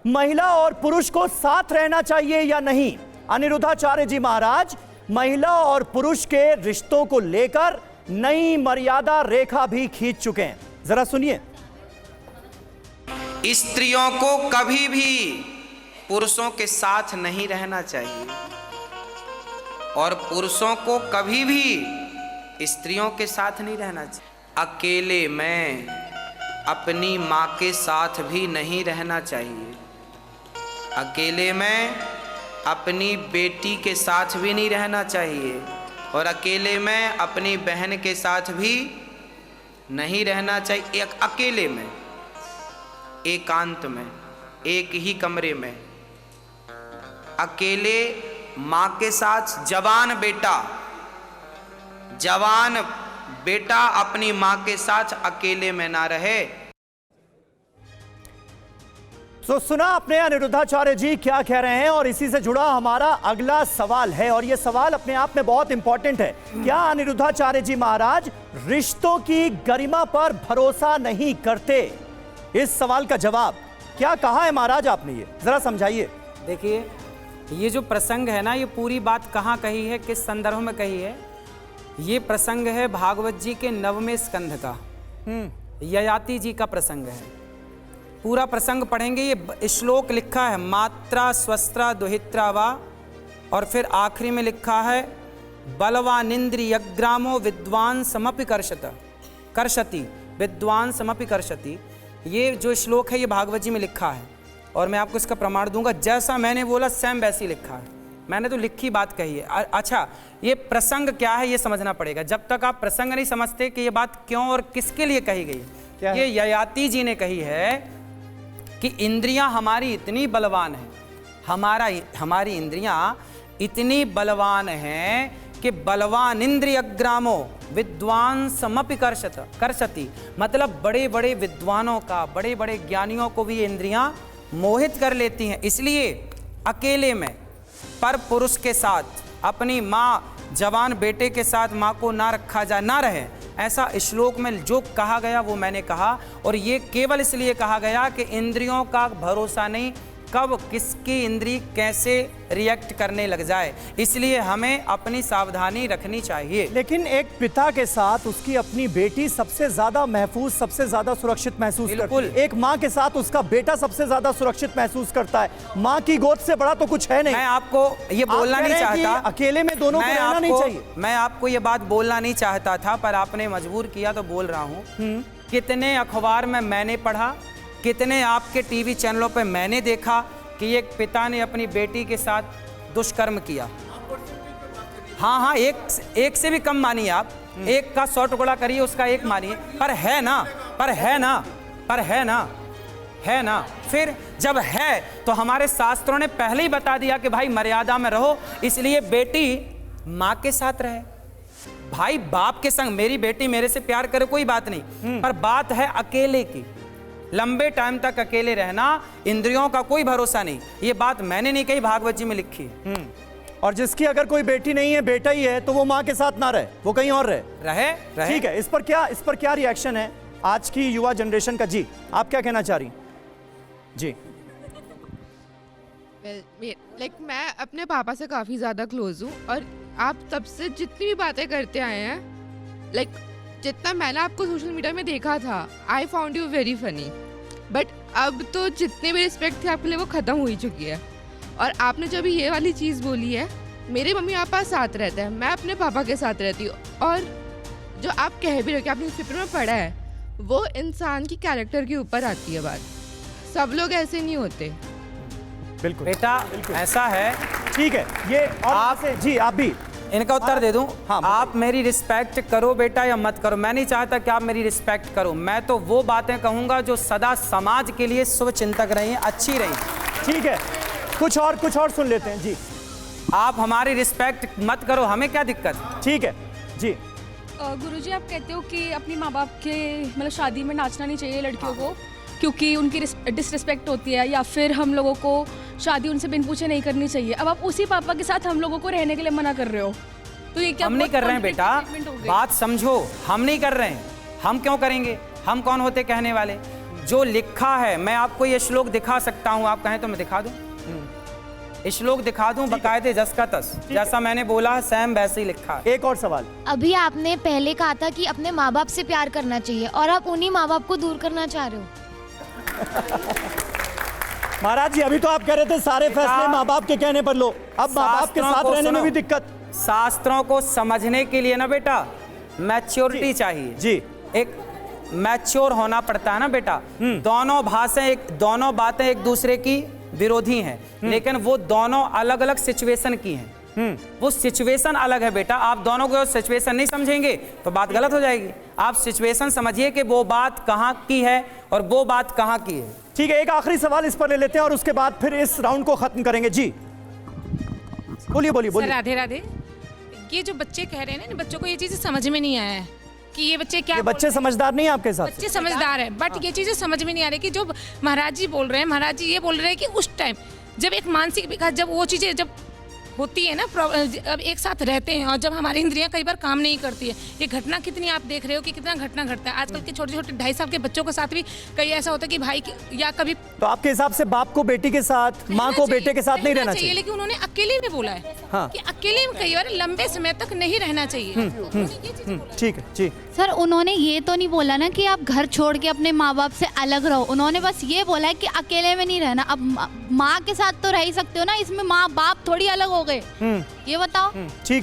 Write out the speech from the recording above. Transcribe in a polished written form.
महिला और पुरुष को साथ रहना चाहिए या नहीं? अनिरुद्धाचार्य जी महाराज महिला और पुरुष के रिश्तों को लेकर नई मर्यादा रेखा भी खींच चुके हैं। जरा सुनिए। स्त्रियों को कभी भी पुरुषों के साथ नहीं रहना चाहिए और पुरुषों को कभी भी स्त्रियों के साथ नहीं रहना चाहिए। अकेले में अपनी माँ के साथ भी नहीं रहना चाहिए, अकेले में अपनी बेटी के साथ भी नहीं रहना चाहिए और अकेले में अपनी बहन के साथ भी नहीं रहना चाहिए। अकेले में, एकांत में, एक ही कमरे में, अकेले माँ के साथ। जवान बेटा अपनी माँ के साथ अकेले में ना रहे। तो सुना आपने अनिरुद्धाचार्य जी क्या कह रहे हैं और इसी से जुड़ा हमारा अगला सवाल है और यह सवाल अपने आप में बहुत इंपॉर्टेंट है। क्या अनिरुद्धाचार्य जी महाराज रिश्तों की गरिमा पर भरोसा नहीं करते? इस सवाल का जवाब क्या कहा है महाराज आपने, ये जरा समझाइए। देखिए, ये जो प्रसंग है ना, ये पूरी बात कहाँ कही है, किस संदर्भ में कही है? ये प्रसंग है भागवत जी के 9वें स्कंध का, ययाति जी का प्रसंग है। पूरा प्रसंग पढ़ेंगे। ये श्लोक लिखा है मात्रा स्वस्त्रा दुहित्रा वा, और फिर आखिरी में लिखा है बलवानिंद्रियग्रामो विद्वान समपि कर्षति विद्वान समपि कर्षति। ये जो श्लोक है ये भागवत जी में लिखा है और मैं आपको इसका प्रमाण दूंगा। जैसा मैंने बोला सेम वैसे ही लिखा है, मैंने तो लिखी बात कही है। अच्छा, ये प्रसंग क्या है ये समझना पड़ेगा। जब तक आप प्रसंग नहीं समझते कि ये बात क्यों और किसके लिए कही गई, ये ययाति जी ने कही है कि इंद्रियां हमारी इतनी बलवान हैं, हमारी इंद्रियां इतनी बलवान हैं कि बलवान इंद्रियग्रामो विद्वान समपि कर्षति, मतलब बड़े बड़े विद्वानों का, बड़े बड़े ज्ञानियों को भी इंद्रियां मोहित कर लेती हैं। इसलिए अकेले में पर पुरुष के साथ अपनी माँ, जवान बेटे के साथ माँ को ना रखा जाए, ना रहे, ऐसा श्लोक में जो कहा गया वो मैंने कहा। और ये केवल इसलिए कहा गया कि इंद्रियों का भरोसा नहीं, कब किसकी इंद्री कैसे रिएक्ट करने लग जाए, इसलिए हमें अपनी सावधानी रखनी चाहिए। लेकिन एक पिता के साथ उसकी अपनी बेटी सबसे ज्यादा महफूज, सबसे ज्यादा सुरक्षित महसूस करती है। एक माँ के साथ उसका बेटा सबसे ज्यादा सुरक्षित महसूस करता है। माँ की गोद से बड़ा तो कुछ है नहीं। मैं आपको ये बोलना नहीं चाहता, अकेले में दोनों को रहना नहीं चाहिए। मैं आपको ये बात बोलना नहीं चाहता था, पर आपने मजबूर किया तो बोल रहा हूँ। कितने अखबार में मैंने पढ़ा, कितने आपके टीवी चैनलों पे मैंने देखा कि एक पिता ने अपनी बेटी के साथ दुष्कर्म किया। हाँ, एक से भी कम मानिए आप, एक का 100 टुकड़ा करिए, उसका एक मानिए, पर है ना। फिर जब है तो हमारे शास्त्रों ने पहले ही बता दिया कि भाई मर्यादा में रहो, इसलिए बेटी माँ के साथ रहे, भाई बाप के संग। मेरी बेटी मेरे से प्यार करे कोई बात नहीं, पर बात है अकेले की। लंबे टाइम तक अकेले रहना, इंद्रियों का कोई भरोसा नहीं। ये बात मैंने नहीं कही, भागवत जी में लिखी। और जिसकी अगर कोई बेटी नहीं है, बेटा ही है, तो वो माँ के साथ ना रहे, वो कहीं और रहे। ठीक है, इस पर क्या रिएक्शन है आज की युवा जनरेशन का? जी, आप क्या कहना चाह रही? जी। मैं अपने पापा से काफ़ी ज़्यादा क्लोज हूँ और आप तब से जितनी भी बातें करते आए हैं, जितना मैंने आपको सोशल मीडिया में देखा था, I found you very funny, but अब तो जितने भी रिस्पेक्ट थी आपके लिए वो ख़त्म हो ही चुकी है। और आपने जब ये वाली चीज़ बोली है, मेरे मम्मी पापा साथ रहते हैं, मैं अपने पापा के साथ रहती हूँ, और जो आप कह भी रहे हो कि आपने न्यूज़पेपर में पढ़ा है, वो इंसान की कैरेक्टर के ऊपर आती है बात। सब लोग ऐसे नहीं होते। बिल्कुल बेटा, ऐसा है। ठीक है, ये आप जी, आप भी इनका उत्तर दे दूं। हाँ, आप मेरी रिस्पेक्ट करो बेटा या मत करो, मैं नहीं चाहता कि आप मेरी रिस्पेक्ट करो। मैं तो वो बातें कहूंगा जो सदा समाज के लिए शुभ चिंतक रही, अच्छी रही। ठीक है, कुछ और सुन लेते हैं। जी, आप हमारी रिस्पेक्ट मत करो, हमें क्या दिक्कत? ठीक है जी। गुरुजी, आप कहते हो कि अपनी माँ बाप के मतलब शादी में नाचना नहीं चाहिए लड़कियों को, क्योंकि उनकी डिसरिस्पेक्ट होती है, या फिर हम लोगों को शादी उनसे बिन पूछे नहीं करनी चाहिए। अब आप उसी पापा के साथ हम लोगों को रहने के लिए मना कर रहे हो, तो ये क्या? हम नहीं कर रहे हैं बेटा, बात समझो, हम नहीं कर रहे हैं। हम क्यों करेंगे? हम कौन होते कहने वाले? जो लिखा है, मैं आपको ये श्लोक दिखा सकता हूँ, आप कहें तो मैं दिखा दूं। श्लोक दिखा दूं बकायदे जस का तस, जैसा मैंने बोला सेम वैसे ही लिखा है। एक और सवाल। अभी आपने पहले कहा था कि अपने माँ बाप से प्यार करना चाहिए और आप उन्हीं माँ बाप को दूर करना चाह रहे हो। महाराज जी, अभी तो आप कह रहे थे सारे फैसले माँ बाप के कहने पर लो, अब माँ बाप के साथ रहने में भी दिक्कत। शास्त्रों को समझने के लिए ना बेटा मैच्योरिटी चाहिए जी, एक मैच्योर होना पड़ता है ना बेटा। दोनों बातें एक दूसरे की विरोधी हैं, लेकिन वो दोनों अलग अलग सिचुएशन की हैं। वो सिचुएशन अलग है बेटा। आप दोनों को सिचुएशन नहीं समझेंगे तो बात गलत हो जाएगी। आप सिचुएशन समझिए कि वो बात कहाँ की है और वो बात कहाँ की है। ठीक है, एक आखिरी सवाल इस पर ले लेते हैं और उसके बाद फिर इस राउंड को खत्म करेंगे। जी बोलिए बोलिए सर बोलिए। राधे राधे। ये जो बच्चे कह रहे हैं ना, बच्चों को ये चीज़ें समझ में नहीं आया है कि ये बच्चे क्या ये बोल बच्चे रहे हैं। समझदार नहीं है आपके हिसाब से? बच्चे समझदार है, बट ये चीज़ें समझ में नहीं आ रही कि जो महाराज जी बोल रहे हैं, महाराज जी ये बोल रहे हैं कि उस टाइम जब एक मानसिक विकास, जब वो चीज़ें जब होती है ना, अब एक साथ रहते हैं और जब हमारी इंद्रियां कई बार काम नहीं करती है, ये घटना कितनी आप देख रहे हो कि कितना घटना घटता है आजकल के छोटे छोटे 2.5 साल के बच्चों के साथ भी कई ऐसा होता है कि भाई या कभी तो आपके हिसाब से बाप को बेटी के साथ, माँ को बेटे के साथ नहीं रहना चाहिए? लेकिन उन्होंने अकेले में बोला है हाँ। कि अकेले में कई बार लंबे समय तक नहीं रहना चाहिए। उन्होंने ये चीज़ बोला है। ठीक है जी। सर उन्होंने ये तो नहीं बोला ना कि आप घर छोड़ के अपने माँ बाप से अलग रहो, उन्होंने बस ये बोला है कि अकेले में नहीं रहना। अब माँ के साथ तो रह ही सकते हो ना, इसमें माँ बाप थोड़ी अलग हो गए, ये बताओ। ठीक